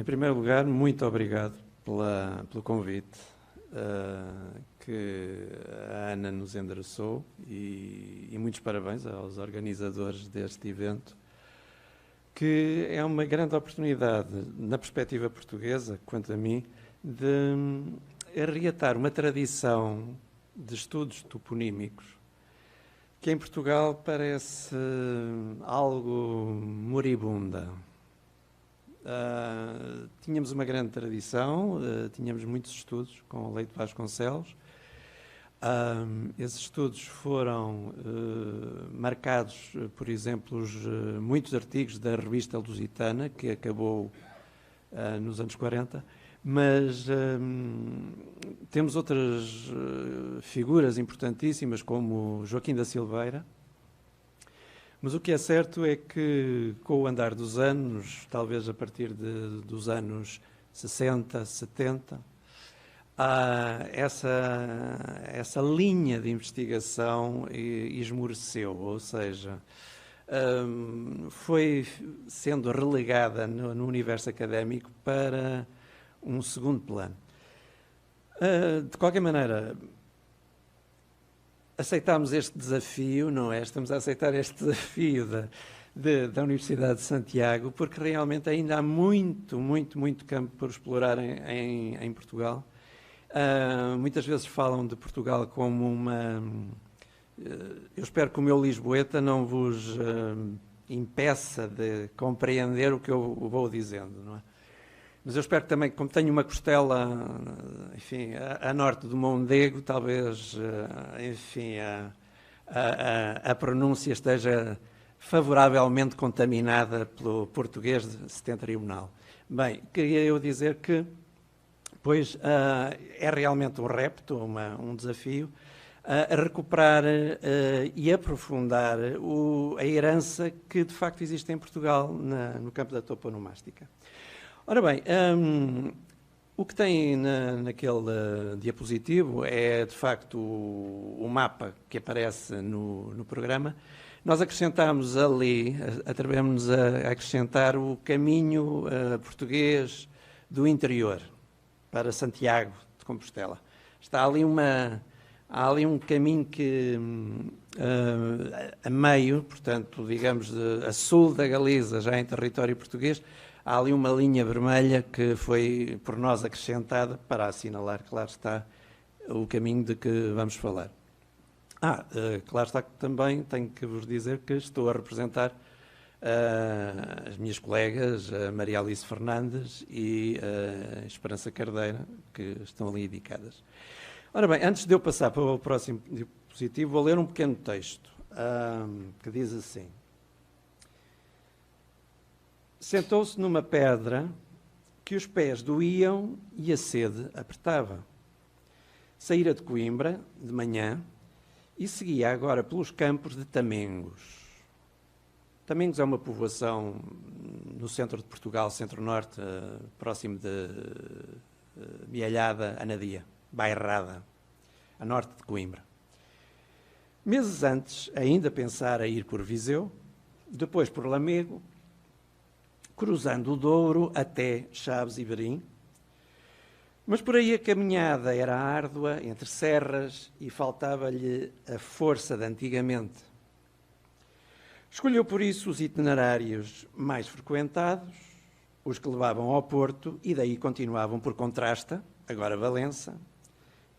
primeiro lugar, muito obrigado pelo convite que a Ana nos endereçou e muitos parabéns aos organizadores deste evento, que é uma grande oportunidade, na perspectiva portuguesa, quanto a mim, de reatar uma tradição de estudos toponímicos que em Portugal parece algo moribunda. Tínhamos uma grande tradição, tínhamos muitos estudos com Leite Vasconcelos. Esses estudos foram marcados, por exemplo, muitos artigos da revista Lusitana, que acabou nos anos 40, mas temos outras figuras importantíssimas, como Joaquim da Silveira. Mas o que é certo é que, com o andar dos anos, talvez a partir dos anos 60, 70, essa linha de investigação esmoreceu, ou seja, foi sendo relegada no universo académico para um segundo plano. De qualquer maneira, aceitámos este desafio, não é? Estamos a aceitar este desafio da Universidade de Santiago, porque realmente ainda há muito campo por explorar em Portugal. Muitas vezes falam de Portugal como uma... Eu espero que o meu lisboeta não vos impeça de compreender o que eu vou dizendo, não é? Mas eu espero que também, como tenho uma costela, enfim, a norte do Mondego, talvez, enfim, a pronúncia esteja favoravelmente contaminada pelo português setentrional. Bem, queria eu dizer que, pois, é realmente um repto, um desafio, a recuperar e aprofundar a herança que, de facto, existe em Portugal no campo da toponomástica. Ora bem, o que tem naquele diapositivo é, de facto, o mapa que aparece no programa. Nós acrescentámos ali, atrevemos-nos a acrescentar o caminho português do interior para Santiago de Compostela. Há ali um caminho que, a meio, portanto, digamos, a sul da Galiza, já em território português, há ali uma linha vermelha que foi por nós acrescentada para assinalar, claro está, o caminho de que vamos falar. Claro está que também tenho que vos dizer que estou a representar as minhas colegas, a Maria Alice Fernandes e a Esperança Cardeira, que estão ali indicadas. Ora bem, antes de eu passar para o próximo diapositivo, vou ler um pequeno texto que diz assim: sentou-se numa pedra que os pés doíam e a sede apertava. Saíra de Coimbra, de manhã, e seguia agora pelos campos de Tamengos. Tamengos é uma povoação no centro de Portugal, centro-norte, próximo de Mialhada, Anadia, Bairrada, a norte de Coimbra. Meses antes, ainda pensara ir por Viseu, depois por Lamego, cruzando o Douro até Chaves e Verim. Mas por aí a caminhada era árdua, entre serras, e faltava-lhe a força de antigamente. Escolheu por isso os itinerários mais frequentados, os que levavam ao Porto, e daí continuavam por Contrasta, agora Valença,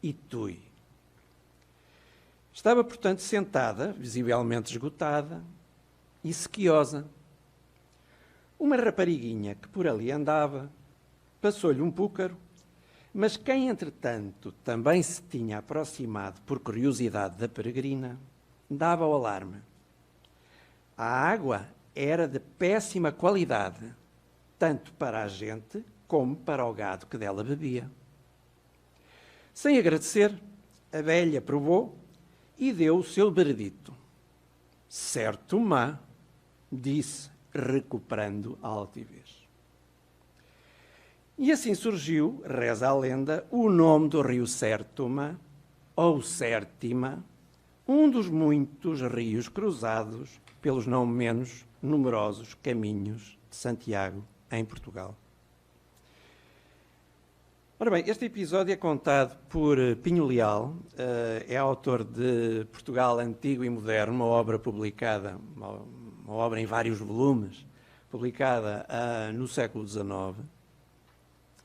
e Tui. Estava, portanto, sentada, visivelmente esgotada, e sequiosa. Uma rapariguinha que por ali andava, passou-lhe um púcaro, mas quem, entretanto, também se tinha aproximado por curiosidade da peregrina, dava o alarme. A água era de péssima qualidade, tanto para a gente como para o gado que dela bebia. Sem agradecer, a velha provou e deu o seu veredito. Certo, má, disse, recuperando a altivez. E assim surgiu, reza a lenda, o nome do rio Sértoma, ou Sértima, um dos muitos rios cruzados pelos não menos numerosos caminhos de Santiago, em Portugal. Ora bem, este episódio é contado por Pinho Leal, é autor de Portugal Antigo e Moderno, uma obra publicada, uma obra em vários volumes, publicada no século XIX.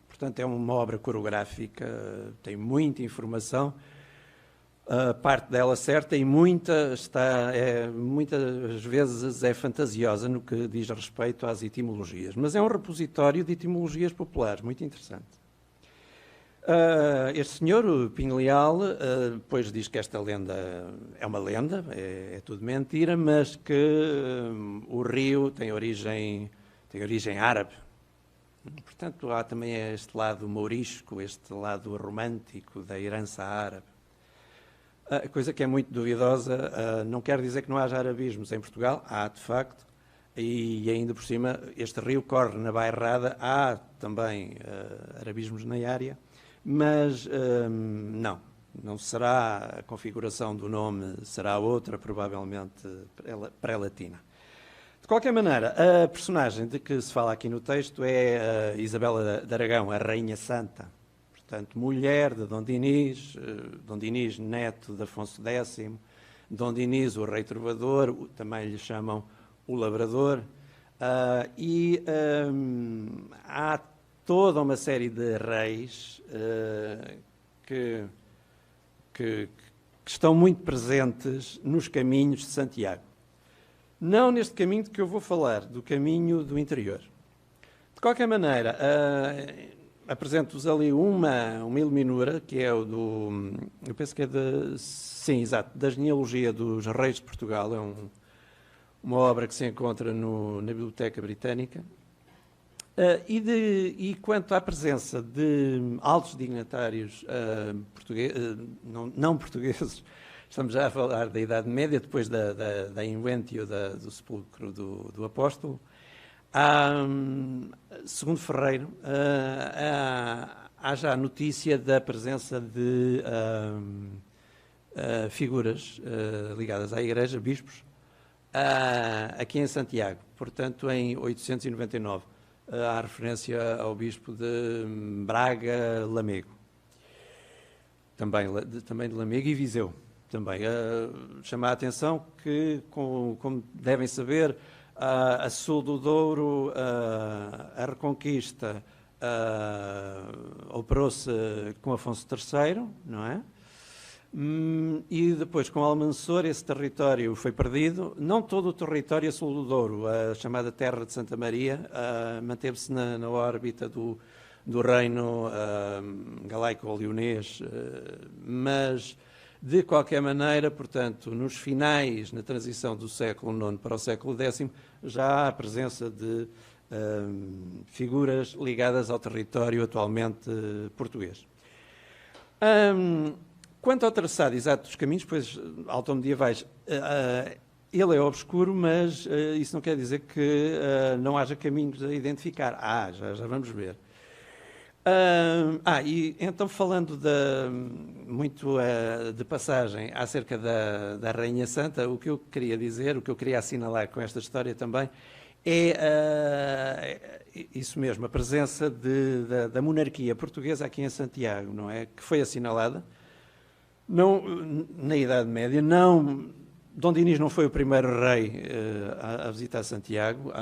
Portanto, é uma obra coreográfica, tem muita informação, parte dela certa e muitas vezes é fantasiosa no que diz respeito às etimologias. Mas é um repositório de etimologias populares, muito interessante. Este senhor, o Pinho Leal, depois diz que esta lenda é uma lenda, é tudo mentira, mas que o rio tem origem árabe. Portanto, há também este lado mourisco, este lado romântico da herança árabe. Coisa que é muito duvidosa, não quer dizer que não haja arabismos em Portugal, há de facto, e ainda por cima este rio corre na Bairrada, há também arabismos na área, mas não será a configuração do nome, será outra, provavelmente pré-latina. De qualquer maneira, a personagem de que se fala aqui no texto é Isabela de Aragão, a Rainha Santa, portanto, mulher de Dom Dinis, neto de Afonso X, Dom Dinis, o rei trovador, também lhe chamam o labrador, há toda uma série de reis que estão muito presentes nos caminhos de Santiago. Não neste caminho de que eu vou falar, do caminho do interior. De qualquer maneira, apresento-vos ali uma iluminura, que é o do... Eu penso que é da genealogia dos reis de Portugal. É uma obra que se encontra na Biblioteca Britânica. E quanto à presença de altos dignatários não portugueses, estamos já a falar da Idade Média, depois da Inventio do sepulcro do apóstolo. Segundo Ferreiro, há já notícia da presença de figuras ligadas à Igreja, bispos, aqui em Santiago. Portanto, em 899, há referência ao bispo de Braga, Lamego. Também de Lamego e Viseu. Também chama a atenção que, como devem saber, a sul do Douro, a Reconquista operou-se com Afonso III, não é? E depois, com Almanzor, esse território foi perdido. Não todo o território a sul do Douro, a chamada Terra de Santa Maria, manteve-se na órbita do reino galaico-leonês, mas... De qualquer maneira, portanto, nos finais, na transição do século IX para o século X, já há a presença de figuras ligadas ao território atualmente português. Quanto ao traçado exato dos caminhos, pois, automedievais, ele é obscuro, mas isso não quer dizer que não haja caminhos a identificar. Já vamos ver. E então falando muito de passagem acerca da Rainha Santa, o que eu queria dizer, o que eu queria assinalar com esta história também é isso mesmo, a presença da monarquia portuguesa aqui em Santiago, não é? Que foi assinalada na Idade Média. Dom Dinis não foi o primeiro rei a visitar Santiago.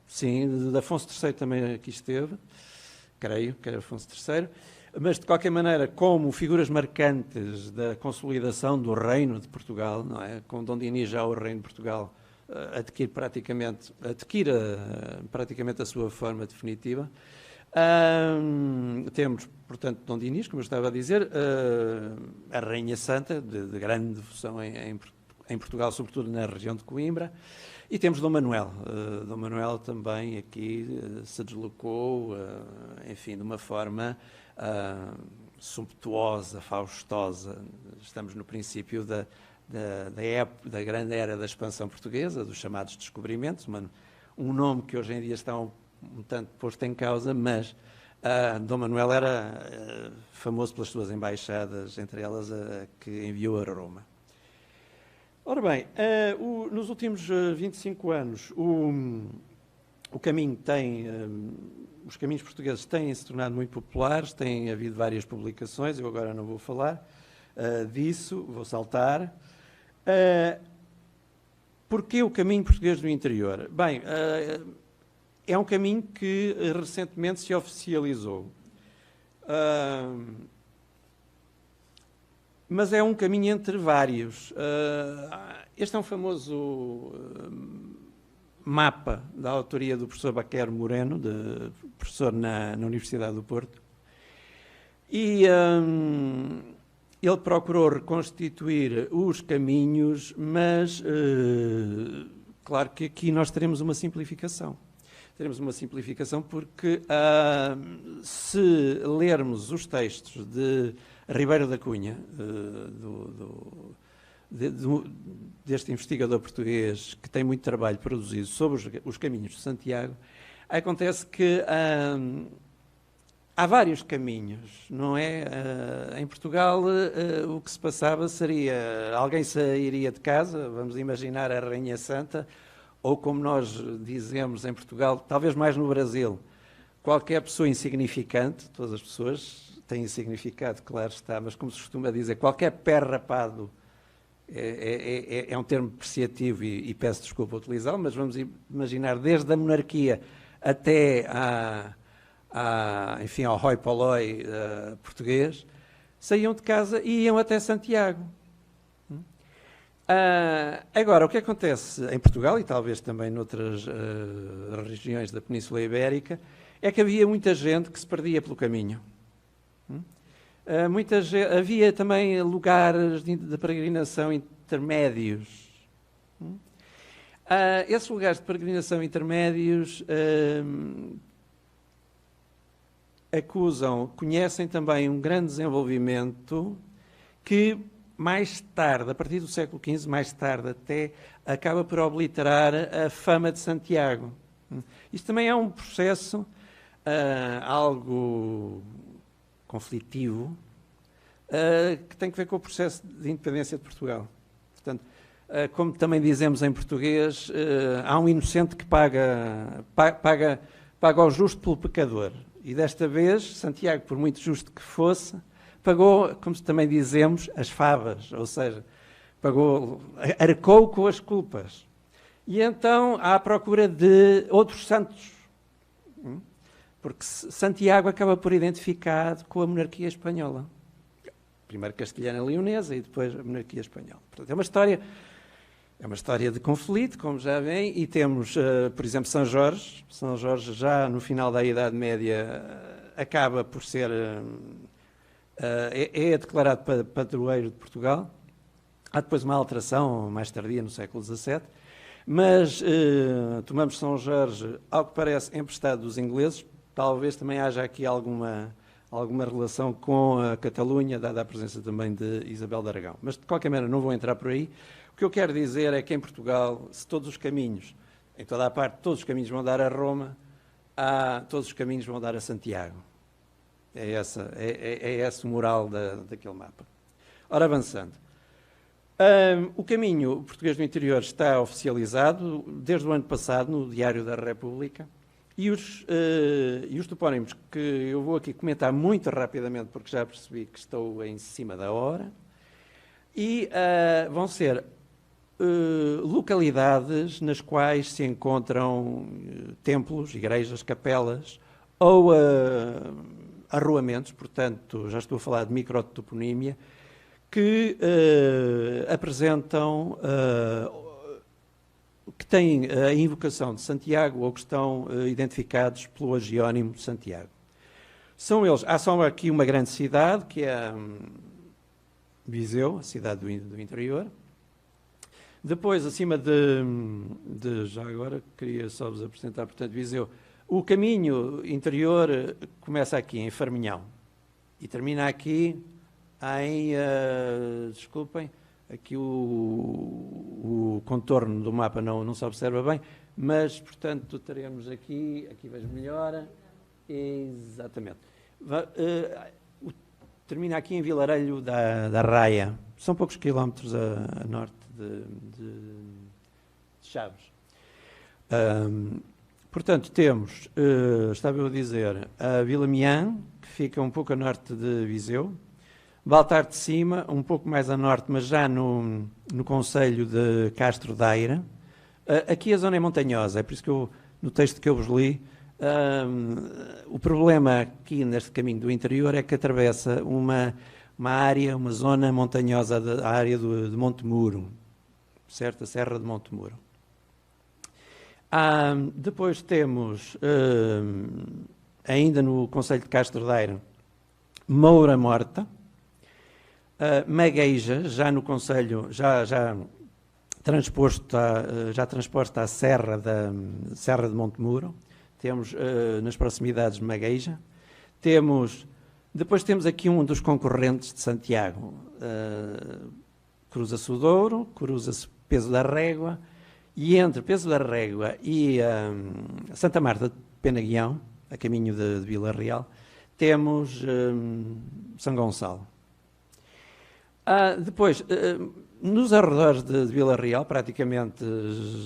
Sim, de Afonso III também aqui esteve, creio que era Afonso III, mas de qualquer maneira, como figuras marcantes da consolidação do reino de Portugal, não é? Com Dom Dinis já o reino de Portugal adquire praticamente a sua forma definitiva. Temos, portanto, Dom Dinis, como eu estava a dizer, a Rainha Santa, de grande devoção em Portugal, sobretudo na região de Coimbra. E temos Dom Manuel. Dom Manuel também aqui se deslocou, enfim, de uma forma sumptuosa, faustosa. Estamos no princípio da grande era da expansão portuguesa, dos chamados descobrimentos, um nome que hoje em dia está um tanto posto em causa, mas Dom Manuel era famoso pelas suas embaixadas, entre elas a que enviou a Roma. Ora bem, nos últimos 25 anos o caminho tem os caminhos portugueses têm se tornado muito populares, tem havido várias publicações, eu agora não vou falar disso, vou saltar. Porquê o caminho português do interior? Bem, é um caminho que recentemente se oficializou. Mas é um caminho entre vários. Este é um famoso mapa da autoria do professor Baquer Moreno, professor na Universidade do Porto. E ele procurou reconstituir os caminhos, mas claro que aqui nós teremos uma simplificação. Teremos uma simplificação porque se lermos os textos de Ribeiro da Cunha, deste investigador português que tem muito trabalho produzido sobre os caminhos de Santiago, acontece que há vários caminhos, não é? Em Portugal o que se passava seria, alguém sairia de casa, vamos imaginar a Rainha Santa, ou como nós dizemos em Portugal, talvez mais no Brasil, qualquer pessoa insignificante, todas as pessoas têm significado, claro está, mas como se costuma dizer, qualquer pé rapado é um termo depreciativo e peço desculpa utilizá-lo, mas vamos imaginar desde a monarquia até enfim, ao hoi polloi português, saíam de casa e iam até Santiago. Agora, o que acontece em Portugal e talvez também noutras regiões da Península Ibérica é que havia muita gente que se perdia pelo caminho. Havia também lugares de peregrinação intermédios. Esses lugares de peregrinação intermédios conhecem também um grande desenvolvimento que mais tarde, a partir do século XV, mais tarde até, acaba por obliterar a fama de Santiago. Isto também é um processo algo conflitivo, que tem que ver com o processo de independência de Portugal. Portanto, como também dizemos em português, há um inocente que paga ao justo pelo pecador. E desta vez, Santiago, por muito justo que fosse, pagou, como também dizemos, as favas, ou seja, arcou com as culpas. E então há a procura de outros santos, porque Santiago acaba por identificado com a monarquia espanhola. Primeiro castelhana leonesa e depois a monarquia espanhola. Portanto, é uma história de conflito, como já vem, e temos, por exemplo, São Jorge. São Jorge, já no final da Idade Média, acaba por ser... é declarado padroeiro de Portugal. Há depois uma alteração mais tardia, no século XVII, mas tomamos São Jorge, ao que parece, emprestado dos ingleses. Talvez também haja aqui alguma relação com a Catalunha, dada a presença também de Isabel de Aragão. Mas, de qualquer maneira, não vou entrar por aí. O que eu quero dizer é que em Portugal, se todos os caminhos, em toda a parte, todos os caminhos vão dar a Roma, todos os caminhos vão dar a Santiago. É esse o moral daquele mapa. Ora, avançando. O caminho português do interior está oficializado desde o ano passado no Diário da República e os topónimos que eu vou aqui comentar muito rapidamente porque já percebi que estou em cima da hora e vão ser localidades nas quais se encontram templos, igrejas, capelas ou arruamentos, portanto já estou a falar de microtoponímia, que apresentam, que têm a invocação de Santiago ou que estão identificados pelo agiónimo de Santiago. São eles, há só aqui uma grande cidade, que é Viseu, a cidade do interior. Depois, acima já agora, queria só vos apresentar, portanto, Viseu. O caminho interior começa aqui, em Farminhão, e termina aqui em, desculpem, aqui o contorno do mapa não se observa bem, mas, portanto, teremos aqui vejo melhor, exatamente. Termina aqui em Vilarelho da Raia, são poucos quilómetros a norte de Chaves. Portanto, temos, estava eu a dizer, a Vila Miã, que fica um pouco a norte de Viseu, Baltar de Cima, um pouco mais a norte, mas já no concelho de Castro Daire. Aqui a zona é montanhosa, é por isso que eu, no texto que eu vos li, o problema aqui neste caminho do interior é que atravessa uma área, uma zona montanhosa, a área de Montemuro, certo? A Serra de Montemuro. Depois temos, ainda no concelho de Castro Daire, Moura Morta, Magueja, já no concelho, já transposta à Serra de Montemuro, temos nas proximidades de Magueja. Depois temos aqui um dos concorrentes de Santiago, cruza-se o Douro, cruza-se Peso da Régua, e entre Peso da Régua e Santa Marta de Penaguião, a caminho de Vila Real, temos São Gonçalo. Depois, nos arredores de Vila Real, praticamente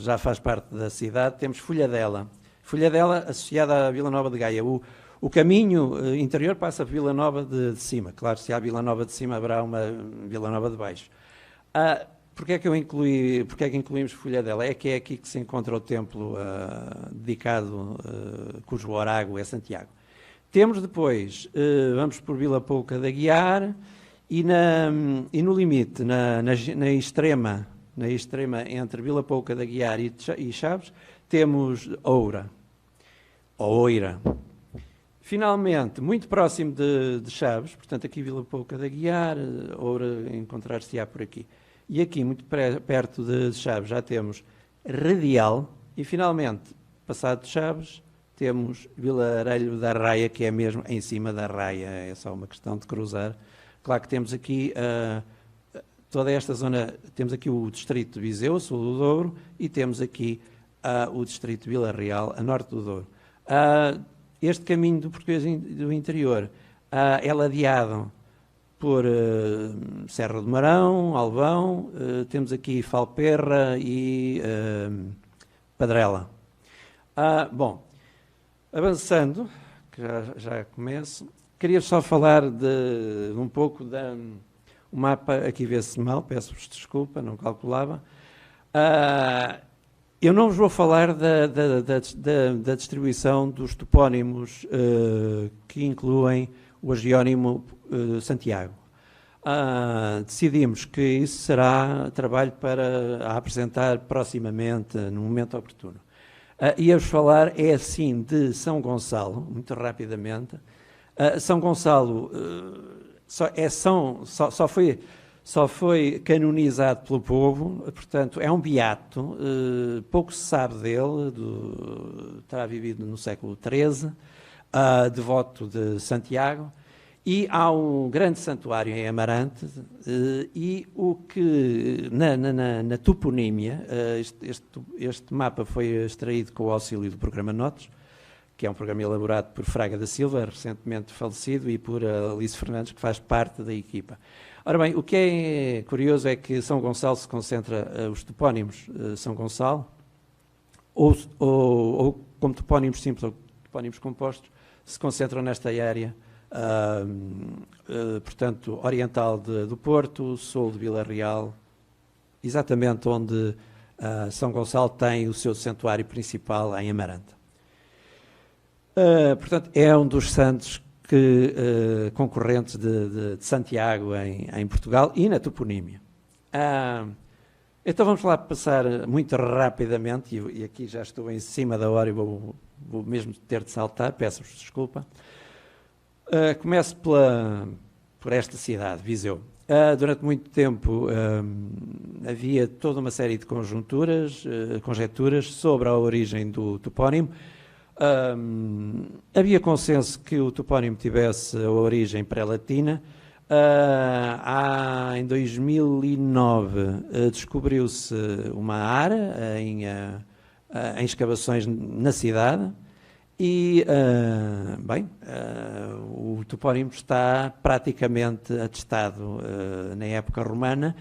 já faz parte da cidade, temos Folhadela. Folhadela associada à Vila Nova de Gaia. O caminho interior passa por Vila Nova de Cima. Claro, se há Vila Nova de Cima, haverá uma Vila Nova de Baixo. Porquê é que incluímos Folhadela? É que é aqui que se encontra o templo dedicado, cujo orágo é Santiago. Temos depois, vamos por Vila Pouca de Aguiar, e no limite, na extrema entre Vila Pouca de Aguiar e Chaves, temos Oura, ou Oira. Finalmente, muito próximo de Chaves, portanto aqui Vila Pouca de Aguiar, Oura encontrar-se-á por aqui. E aqui, muito perto de Chaves, já temos Radial, e finalmente, passado de Chaves, temos Vilarelho da Raia, que é mesmo em cima da Raia, é só uma questão de cruzar. Claro que temos aqui toda esta zona, temos aqui o distrito de Viseu, sul do Douro, e temos aqui o distrito de Vila Real, a norte do Douro. Este caminho do português do interior é ladeado por Serra do Marão, Alvão, temos aqui Falperra e Padrela. Bom, avançando, que já começo, queria só falar de um pouco o mapa, aqui vê-se mal, peço-vos desculpa, não calculava. Eu não vos vou falar da distribuição dos topónimos que incluem o agiónimo Santiago. Decidimos que isso será trabalho para apresentar proximamente, no momento oportuno. Ia-vos falar, é assim, de São Gonçalo, muito rapidamente. São Gonçalo só foi canonizado pelo povo, portanto é um beato, pouco se sabe dele, terá vivido no século XIII, devoto de Santiago, e há um grande santuário em Amarante, e o que na toponímia, este mapa foi extraído com o auxílio do programa Notos, que é um programa elaborado por Fraga da Silva, recentemente falecido, e por Alice Fernandes, que faz parte da equipa. Ora bem, o que é curioso é que São Gonçalo se concentra, os topónimos São Gonçalo, ou como topónimos simples ou topónimos compostos, se concentram nesta área, portanto, oriental do Porto, sul de Vila Real, exatamente onde São Gonçalo tem o seu santuário principal em Amarante. Portanto, é um dos santos concorrentes de Santiago em Portugal e na toponímia. Então vamos lá passar muito rapidamente, e aqui já estou em cima da hora e vou mesmo ter de saltar, peço-vos desculpa. Começo por esta cidade, Viseu. Durante muito tempo havia toda uma série de conjecturas sobre a origem do topónimo. Havia consenso que o topónimo tivesse a origem pré-latina. Em 2009 descobriu-se uma ara em escavações na cidade e, o topónimo está praticamente atestado na época romana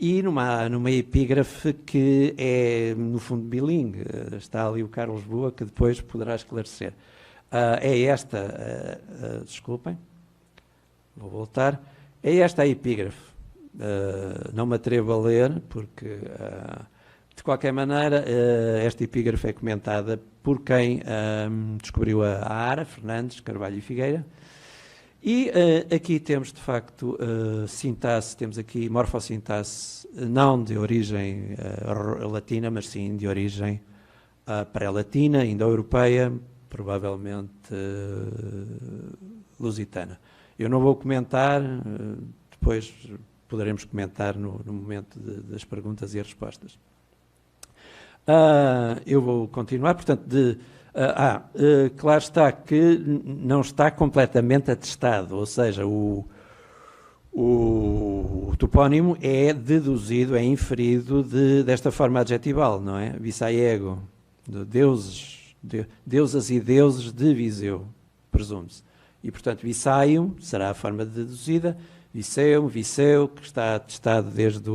e numa epígrafe que é, no fundo, bilingue. Está ali o Carlos Boa, que depois poderá esclarecer. É esta, desculpem, vou voltar, é esta a epígrafe. Não me atrevo a ler, porque, de qualquer maneira, esta epígrafe é comentada por quem descobriu a Ara, Fernandes, Carvalho e Figueira. E aqui temos, de facto, sintaxe, temos aqui morfossintaxe, não de origem latina, mas sim de origem pré-latina, indo-europeia, provavelmente lusitana. Eu não vou comentar, depois poderemos comentar no momento das perguntas e as respostas. Eu vou continuar, portanto, claro está que não está completamente atestado, ou seja, o topónimo é deduzido, é inferido desta forma adjetival, não é? Visaiego, de deusas e deuses de Viseu, presume-se. E, portanto, Visaium será a forma deduzida, Viseu, que está atestado desde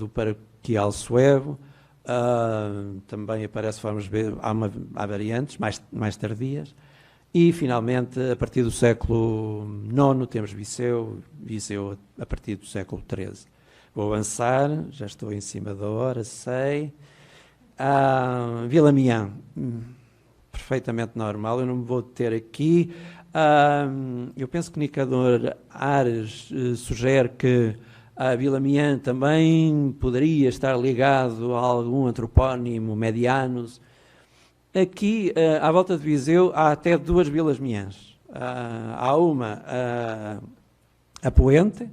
o paroquial suevo. Também aparece formas, há variantes mais tardias, e finalmente a partir do século IX temos Viseu a partir do século XIII. Vou avançar, já estou em cima da hora, sei. Vila-Miã, perfeitamente normal, eu não me vou deter aqui. Eu penso que Nicador Ares sugere que a Vila-Miã também poderia estar ligado a algum antropónimo medianos. Aqui, à volta de Viseu, há até duas Vilas-Miãs. Há uma, a Poente,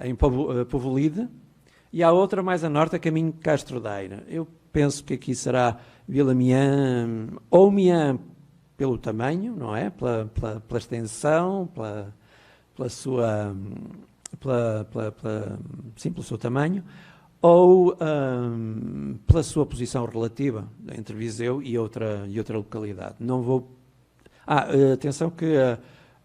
em Povolide, e há outra mais a norte, a caminho de Castro Daire. Eu penso que aqui será Vila-Miã, ou Miã pelo tamanho, não é? Pela extensão, pelo seu tamanho, ou pela sua posição relativa entre Viseu e outra localidade. Não vou... atenção que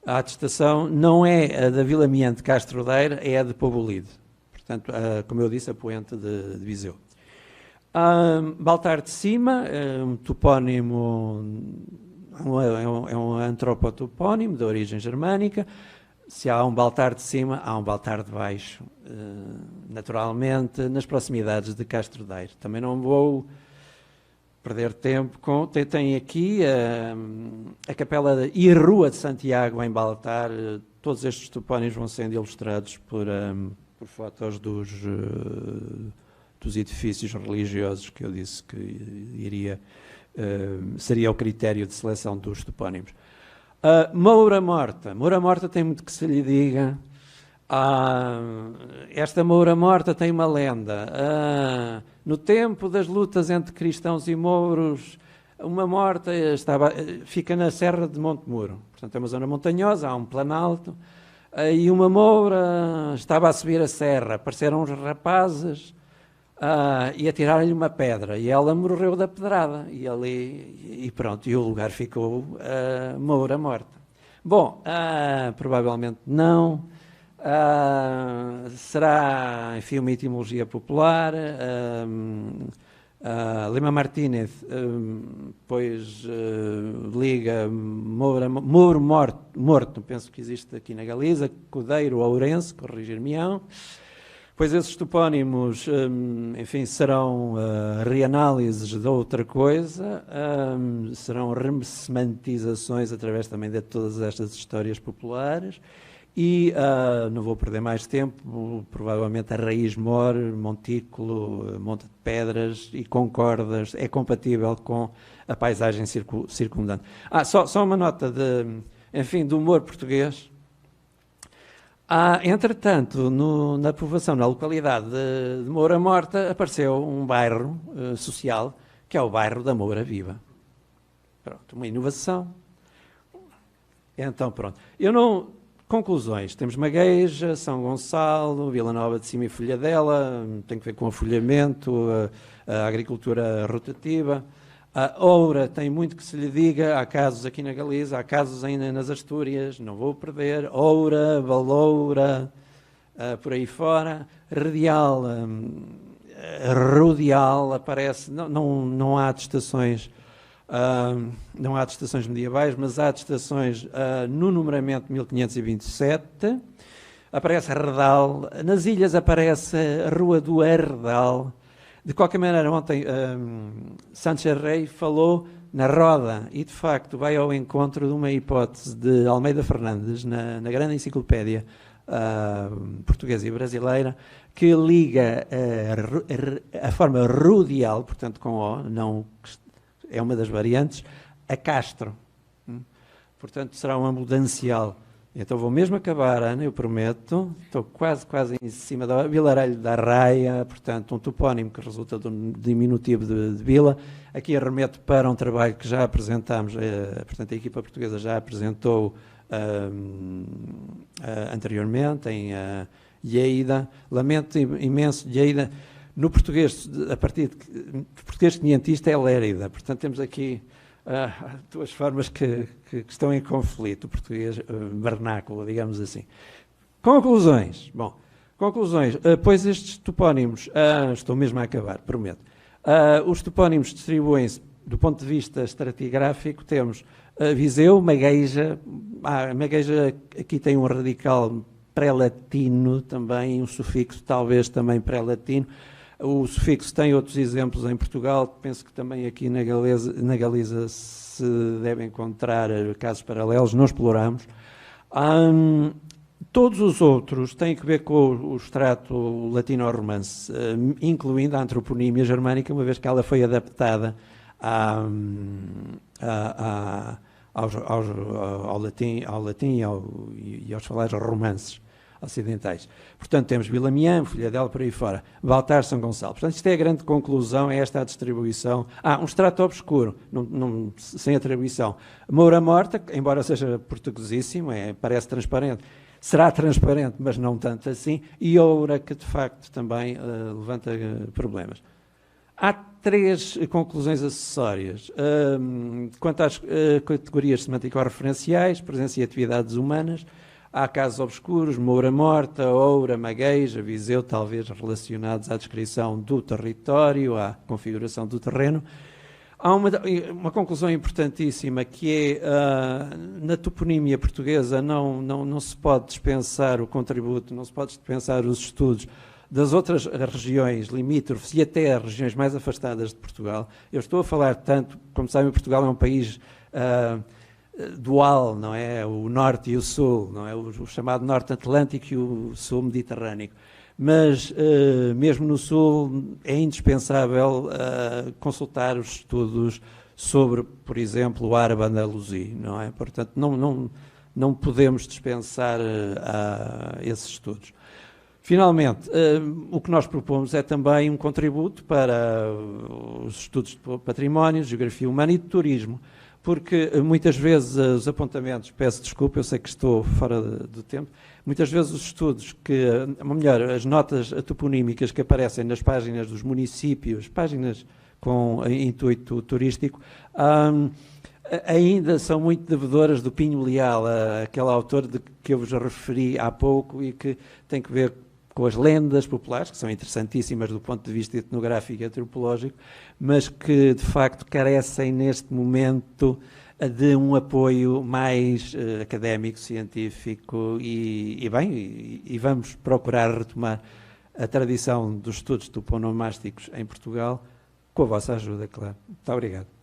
a atestação não é a da Vila-Miã de Castro Daire, é a de Povolide. Portanto, como eu disse, a Poente de Viseu. Baltar de Cima, um topónimo, é um antropotopónimo de origem germânica. Se há um Baltar de Cima, há um Baltar de Baixo, naturalmente, nas proximidades de Castro Daire. Também não vou perder tempo com... Tem aqui a Capela e a Rua de Santiago em Baltar. Todos estes topónimos vão sendo ilustrados por fotos dos edifícios religiosos que eu disse que seria o critério de seleção dos topónimos. Moura Morta tem muito que se lhe diga. Esta Moura Morta tem uma lenda. No tempo das lutas entre cristãos e mouros, uma morta fica na Serra de Montemuro. Portanto, é uma zona montanhosa, há um planalto, e uma moura estava a subir a serra. Apareceram uns rapazes e atiraram-lhe uma pedra, e ela morreu da pedrada, e pronto, e o lugar ficou Moura Morta. Bom, provavelmente não, será, enfim, uma etimologia popular. Lima Martínez, pois liga Mouro Morto, penso que existe aqui na Galiza, Codeiro Ourense, corrigir-me-ão. Pois esses topónimos, enfim, serão reanálises de outra coisa, serão resemantizações através também de todas estas histórias populares, e não vou perder mais tempo, provavelmente a raiz mor, montículo, monte de pedras e concordas, é compatível com a paisagem circundante. Só uma nota enfim, do humor português. Entretanto, na povoação, na localidade de Moura Morta, apareceu um bairro social, que é o bairro da Moura Viva. Pronto, uma inovação. Então, pronto. Conclusões. Temos Magueja, São Gonçalo, Vila Nova de Cima e Folhadela, tem que ver com o afolhamento, a agricultura rotativa. Oura tem muito que se lhe diga, há casos aqui na Galiza, há casos ainda nas Astúrias, não vou perder. Oura, Valoura, por aí fora, radial, rodial, aparece, não há atestações, não há atestações medievais, mas há atestações no numeramento 1527, aparece Redal, nas ilhas aparece a Rua do Herdal. De qualquer maneira, ontem Sánchez Rey falou na Roda e, de facto, vai ao encontro de uma hipótese de Almeida Fernandes, na grande enciclopédia portuguesa e brasileira, que liga a forma rudial, portanto com O, não, é uma das variantes, a Castro. Portanto, será uma mudancial. Então vou mesmo acabar, Ana, eu prometo. Estou quase em cima da Vilarelho da Raia, portanto, um topónimo que resulta de um diminutivo de vila. Aqui remeto para um trabalho que já apresentámos, portanto, a equipa portuguesa já apresentou anteriormente em Lleida. Lamento imenso, Lleida, no português, a partir de português quinhentista é Lérida, portanto, temos aqui duas formas que estão em conflito, o português vernáculo, digamos assim. Conclusões. Bom, conclusões. Pois estes topónimos, estou mesmo a acabar, prometo. Os topónimos distribuem-se, do ponto de vista estratigráfico, temos Viseu, Magueja. Magueja aqui tem um radical pré-latino também, um sufixo talvez também pré-latino. O sufixo tem outros exemplos em Portugal, penso que também aqui na Galiza se deve encontrar casos paralelos, não exploramos. Todos os outros têm que ver com o extrato latino-romance, incluindo a antroponímia germânica, uma vez que ela foi adaptada ao latim e aos falares romances ocidentais. Portanto, temos Vilamião, Folhadelo, por aí fora. Baltar, São Gonçalo. Portanto, isto é a grande conclusão, é esta a distribuição. Um extrato obscuro, sem atribuição. Moura Morta, embora seja portuguesíssimo, parece transparente. Será transparente, mas não tanto assim. E Oura, que de facto também levanta problemas. Há 3 conclusões acessórias. Quanto às categorias semântico-referenciais, presença e atividades humanas, há casos obscuros, Moura Morta, Oura, Magueja, Viseu, talvez relacionados à descrição do território, à configuração do terreno. Há uma conclusão importantíssima que é, na toponímia portuguesa não se pode dispensar o contributo, não se pode dispensar os estudos das outras regiões limítrofes e até as regiões mais afastadas de Portugal. Eu estou a falar tanto, como sabem, Portugal é um país dual, não é? O norte e o sul, não é? O chamado norte atlântico e o sul mediterrâneo. Mas, mesmo no sul, é indispensável consultar os estudos sobre, por exemplo, o árabe andaluzi, não é? Portanto, não podemos dispensar esses estudos. Finalmente, o que nós propomos é também um contributo para os estudos de património, geografia humana e de turismo, porque muitas vezes os apontamentos, peço desculpa, eu sei que estou fora do tempo, muitas vezes os estudos ou melhor, as notas toponímicas que aparecem nas páginas dos municípios, páginas com intuito turístico, ainda são muito devedoras do Pinho Leal, aquele autor que eu vos referi há pouco e que tem que ver com as lendas populares, que são interessantíssimas do ponto de vista etnográfico e antropológico, mas que, de facto, carecem neste momento de um apoio mais académico, científico e vamos procurar retomar a tradição dos estudos toponomásticos em Portugal, com a vossa ajuda, claro. Muito obrigado.